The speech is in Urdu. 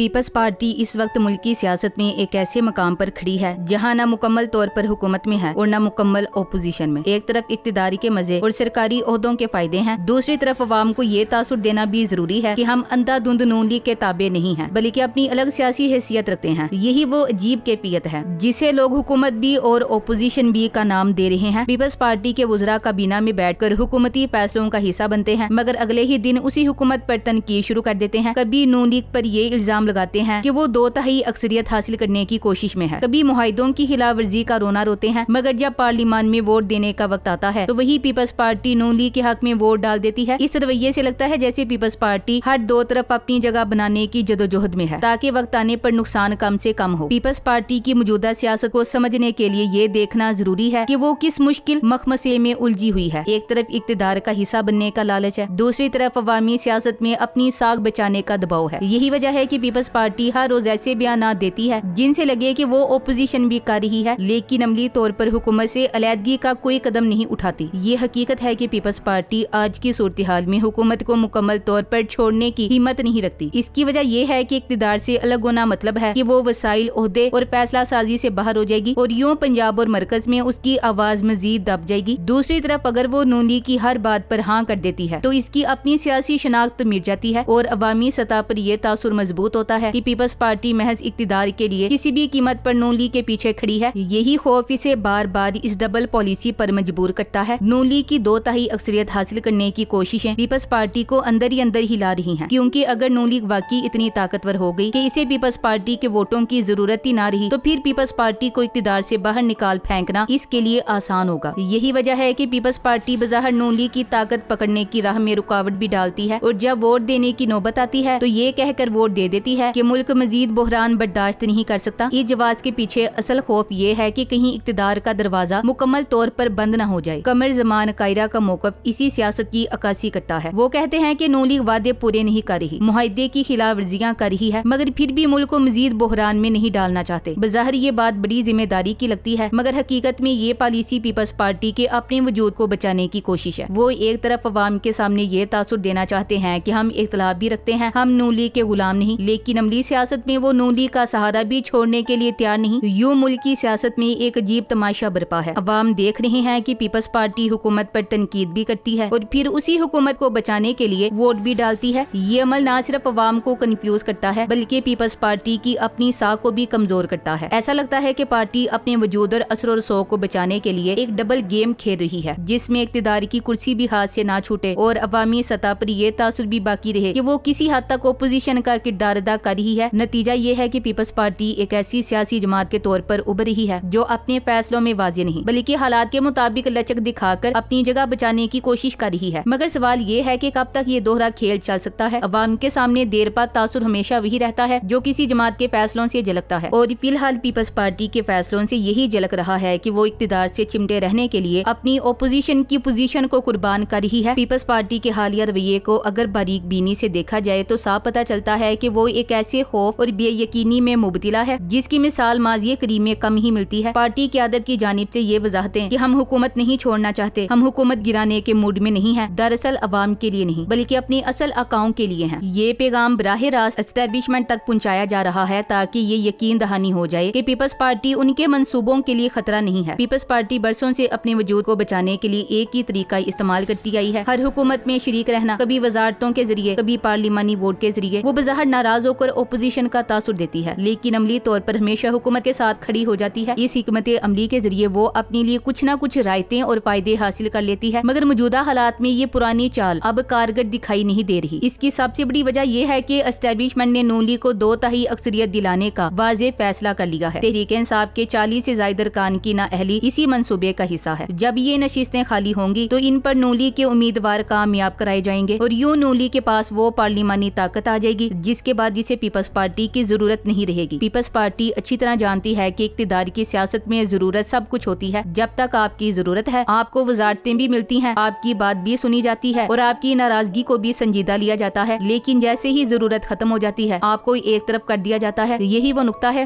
پیپلز پارٹی اس وقت ملکی سیاست میں ایک ایسے مقام پر کھڑی ہے جہاں نہ مکمل طور پر حکومت میں ہے اور نہ مکمل اپوزیشن میں۔ ایک طرف اقتداری کے مزے اور سرکاری عہدوں کے فائدے ہیں، دوسری طرف عوام کو یہ تاثر دینا بھی ضروری ہے کہ ہم اندھا دھند نون لیگ کے تابع نہیں ہیں بلکہ اپنی الگ سیاسی حیثیت رکھتے ہیں۔ یہی وہ عجیب کیفیت ہے جسے لوگ حکومت بھی اور اپوزیشن بھی کا نام دے رہے ہیں۔ پیپلز پارٹی کے وزراء کابینہ میں بیٹھ کر حکومتی فیصلوں کا حصہ بنتے ہیں مگر اگلے ہی دن اسی حکومت پر تنقید شروع کر دیتے ہیں۔ کبھی نون لیگ پر یہ الزام لگاتے ہیں کہ وہ 2/3 اکثریت حاصل کرنے کی کوشش میں ہے، کبھی معاہدوں کی خلاف ورزی کا رونا روتے ہیں، مگر جب پارلیمان میں ووٹ دینے کا وقت آتا ہے تو وہی پیپلز پارٹی نون لیگ کے حق میں ووٹ ڈال دیتی ہے۔ اس رویے سے لگتا ہے جیسے پیپلز پارٹی ہر دو طرف اپنی جگہ بنانے کی جدوجہد میں ہے تاکہ وقت آنے پر نقصان کم سے کم ہو۔ پیپلز پارٹی کی موجودہ سیاست کو سمجھنے کے لیے یہ دیکھنا ضروری ہے کہ وہ کس مشکل مخمصے میں الجھی ہوئی ہے۔ ایک طرف اقتدار کا حصہ بننے کا لالچ ہے، دوسری طرف عوامی سیاست میں اپنی ساکھ بچانے کا دباؤ ہے۔ یہی وجہ ہے کہ پیپلز پارٹی ہر روز ایسے بیانات دیتی ہے جن سے لگے کہ وہ اپوزیشن بھی کر رہی ہے لیکن عملی طور پر حکومت سے علیحدگی کا کوئی قدم نہیں اٹھاتی۔ یہ حقیقت ہے کہ پیپلز پارٹی آج کی صورتحال میں حکومت کو مکمل طور پر چھوڑنے کی ہمت نہیں رکھتی۔ اس کی وجہ یہ ہے کہ اقتدار سے الگ ہونا مطلب ہے کہ وہ وسائل، عہدے اور فیصلہ سازی سے باہر ہو جائے گی اور یوں پنجاب اور مرکز میں اس کی آواز مزید دب جائے گی۔ دوسری طرف اگر وہ نون لیگ کی ہر بات پر ہاں کر دیتی ہے تو اس کی اپنی سیاسی شناخت مٹ جاتی ہے اور عوامی سطح پر یہ تاثر مضبوط ہوتا ہے کہ پیپلز پارٹی محض اقتدار کے لیے کسی بھی قیمت پر نون لیگ کے پیچھے کھڑی ہے۔ یہی خوف اسے بار بار اس ڈبل پالیسی پر مجبور کرتا ہے۔ نون لیگ کی 2/3 اکثریت حاصل کرنے کی کوششیں پیپلز پارٹی کو اندر ہی اندر ہلا رہی ہیں، کیونکہ اگر نون لیگ واقعی اتنی طاقتور ہو گئی کہ اسے پیپلز پارٹی کے ووٹوں کی ضرورت ہی نہ رہی تو پھر پیپلز پارٹی کو اقتدار سے باہر نکال پھینکنا اس کے لیے آسان ہوگا۔ یہی وجہ ہے کہ پیپلز پارٹی بظاہر نون لیگ کی طاقت پکڑنے کی راہ میں رکاوٹ بھی ڈالتی ہے اور جب ووٹ دینے کی نوبت آتی ہے تو یہ کہہ کر ووٹ دے دیتی ہے کہ ملک مزید بحران برداشت نہیں کر سکتا۔ اس جواز کے پیچھے اصل خوف یہ ہے کہ کہیں اقتدار کا دروازہ مکمل طور پر بند نہ ہو جائے۔ قمر زمان قاہرہ کا موقف اسی سیاست کی عکاسی کرتا ہے۔ وہ کہتے ہیں کہ نون لیگ وعدے پورے نہیں کر رہی، معاہدے کی خلاف ورزیاں کر رہی ہے مگر پھر بھی ملک کو مزید بحران میں نہیں ڈالنا چاہتے۔ بظاہر یہ بات بڑی ذمہ داری کی لگتی ہے مگر حقیقت میں یہ پالیسی پیپلز پارٹی کے اپنے وجود کو بچانے کی کوشش ہے۔ وہ ایک طرف عوام کے سامنے یہ تاثر دینا چاہتے ہیں کہ ہم اختلاف بھی رکھتے ہیں، ہم نون لیگ کے غلام نہیں، لیکن عملی سیاست میں وہ نون لیگ کا سہارا بھی چھوڑنے کے لیے تیار نہیں۔ یوں ملکی سیاست میں ایک عجیب تماشا برپا ہے۔ عوام دیکھ رہے ہیں کہ پیپلز پارٹی حکومت پر تنقید بھی کرتی ہے اور پھر اسی حکومت کو بچانے کے لیے ووٹ بھی ڈالتی ہے۔ یہ عمل نہ صرف عوام کو کنفیوز کرتا ہے بلکہ پیپلز پارٹی کی اپنی ساکھ کو بھی کمزور کرتا ہے۔ ایسا لگتا ہے کہ پارٹی اپنے وجود اور اثر و رسوخ کو بچانے کے لیے ایک ڈبل گیم کھیل رہی ہے جس میں اقتدار کی کرسی بھی ہاتھ سے نہ چھوٹے اور عوامی سطح پر یہ تاثر بھی باقی رہے کہ وہ کسی حد تک اپوزیشن کا کردار ادا کر رہی ہے۔ نتیجہ یہ ہے کہ پیپلز پارٹی ایک ایسی سیاسی جماعت کے طور پر ابھر رہی ہے جو اپنے فیصلوں میں واضح نہیں بلکہ حالات کے مطابق لچک دکھا کر اپنی جگہ بچانے کی کوشش کر رہی ہے۔ مگر سوال یہ ہے کہ کب تک یہ دوہرا کھیل چل سکتا ہے؟ عوام کے سامنے دیر بعد تاثر ہمیشہ وہی رہتا ہے جو کسی جماعت کے فیصلوں سے جھلکتا ہے اور فی الحال پیپلز پارٹی کے فیصلوں سے یہی جھلک رہا ہے کہ وہ اقتدار سے چمٹے رہنے کے لیے اپنی اپوزیشن کی پوزیشن کو قربان کر رہی ہے۔ پیپلز پارٹی کے حالیہ رویے کو اگر باریک بینی سے دیکھا جائے تو صاف پتہ چلتا ہے کہ وہ ایک ایسے خوف اور بے یقینی میں مبتلا ہے جس کی مثال ماضی قریب میں کم ہی ملتی ہے۔ پارٹی قیادت کی جانب سے یہ وضاحتیں کہ ہم حکومت نہیں چھوڑنا چاہتے، ہم حکومت گرانے کے موڈ میں نہیں ہیں، دراصل عوام کے لیے نہیں بلکہ اپنی اصل اکاؤں کے لیے ہیں۔ یہ پیغام براہ راست اسٹیبلشمنٹ تک پہنچایا جا رہا ہے تاکہ یہ یقین دہانی ہو جائے کہ پیپلز پارٹی ان کے منصوبوں کے لیے خطرہ نہیں ہے۔ پیپلز پارٹی برسوں سے اپنے وجود کو بچانے کے لیے ایک ہی طریقہ استعمال کرتی آئی ہے، ہر حکومت میں شریک رہنا، کبھی وزارتوں کے ذریعے، کبھی پارلیمانی ووٹ کے ذریعے۔ وہ بظاہر ناراض ہو کر اپوزیشن کا تاثر دیتی ہے لیکن عملی طور پر ہمیشہ حکومت کے ساتھ کھڑی ہو جاتی ہے۔ اس حکمت عملی کے ذریعے وہ اپنے لیے کچھ نہ کچھ رعایتیں اور فائدے حاصل کر لیتی ہے مگر موجودہ حالات میں یہ پرانی چال اب کارگر دکھائی نہیں دے رہی۔ اس کی سب سے بڑی وجہ یہ ہے کہ اسٹیبلشمنٹ نے نون لیگ کو 2/3 اکثریت دلانے کا واضح فیصلہ کر لیا ہے۔ تحریک انصاف کے 40 سے زائد ارکان کی نااہلی اسی منصوبے کا حصہ ہے۔ جب یہ نشستیں خالی ہوں گی تو ان پر نون لیگ کے امیدوار کامیاب کرائے جائیں گے اور یوں نون لیگ کے پاس وہ پارلیمانی طاقت آ جائے گی جس کے بعد اسے پیپلز پارٹی کی ضرورت نہیں رہے گی۔ پیپلز پارٹی اچھی طرح جانتی ہے کہ اقتدار کی سیاست میں ضرورت سب کچھ ہوتی ہے۔ جب تک آپ کی ضرورت ہے آپ کو وزارتیں بھی ملتی ہیں، آپ کی بات بھی سنی جاتی ہے اور آپ کی ناراضگی کو بھی سنجیدہ لیا جاتا ہے، لیکن جیسے ہی ضرورت ختم ہو جاتی ہے آپ کو ایک طرف کر دیا جاتا ہے۔ یہی وہ نقطہ ہے